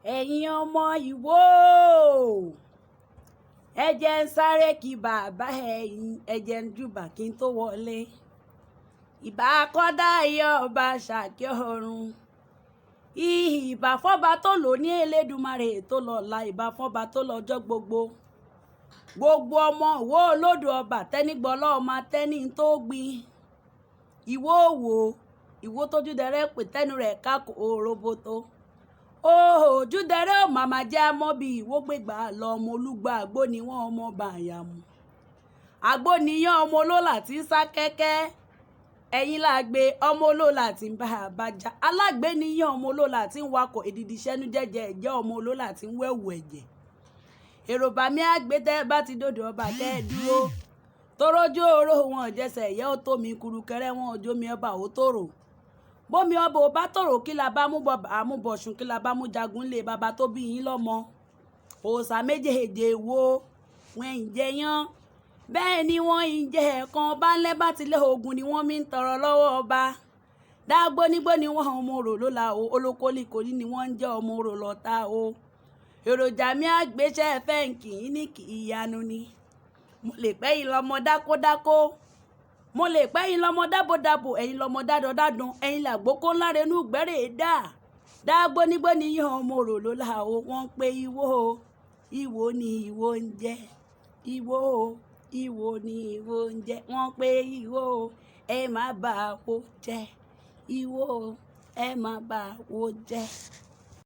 ẹ̀yin ọmọ Ìwó ẹ jẹ́ ń sáré kí bàbá ẹ̀yin ẹ jẹ́ ń júbà kí n tó wọlé ìbà kọ́dá iye ọba Ṣàkí ọ̀run ìbà fọ́ba tó lò ní Elédùmarè tó lọ́la ìbà fọ́ba tó lọ́jọ́ gbogbo ọmọ Ìwó olódò ọba tẹ́nígbọ́lọ́ ọmọ tẹ́ní tó gbin Ìwó wò Ìwó tójú dẹrẹ́ pè tẹ́nu rẹ̀ kákò roboto ojúdẹrẹ ò màmá jẹ́ mọ́ bí Ìwó gbégbá lọ ọmọ olúgbà àgbó ni wọ́n ọmọ bàyàmù àgbó níyàn ọmọ olólà tí ń sá kẹ́kẹ́ ẹ̀yìn lágbé ọmọ olólà tí ń bá àbájá alágbé níyàn ọmọ olólà tí ń wakọ̀ èdìdì sẹ́nu jẹ́jẹ́ ẹ̀jẹ̀ ọmọ olólà tí ń wẹ̀wù ẹ̀jẹ̀ èrò bàmí àgbẹ̀tẹ́ bá ti dòdò ọba tẹ́ ẹ dúró torójú oró wọn jẹsẹ̀ ẹ̀yẹ́ ó tó mi kurukẹrẹ wọn òjò mi ọba ò tòrò bómi ọba ò bá tòrò kí la bá mú àmúbọ̀sùn kí la bá mú jagun lé baba tó bí yín lọ́mọ òòṣà méjèèjì wo wọn ń jẹyán bẹ́ẹ̀ ni wọ́n ń jẹ ẹ̀kan bá ńlẹ́ bá tilẹ̀ ogun ni wọ́n mi ń tọrọ lọ́wọ́ ọba dágbónígbó ni wọ́n ọmọ orò ló la o olókòlìkòlì ni wọ́n ń jẹ́ ọmọ orò lọ́ta o èròjà mi àgbéṣẹ́ fẹ́ǹkì yín ní kì í yanu ni mo lè pẹ́ yín lọ́mọ dákódákó mo lè pẹ́ yín lọ́mọ dábòdábò ẹ̀yin lọ́mọ dádọ́dádùn ẹ̀yin làgbókó ńlá renú gbẹ́rẹ́ dágbónígbó ni yín ọmọ orò ló la o wọ́n ń pe Ìwó ni Ìwó ń jẹ́ Ìwó ni Ìwó ń jẹ́ wọ́n pe Ìwó ẹ má bà wó jẹ́ Ìwó ẹ má bà wó jẹ́.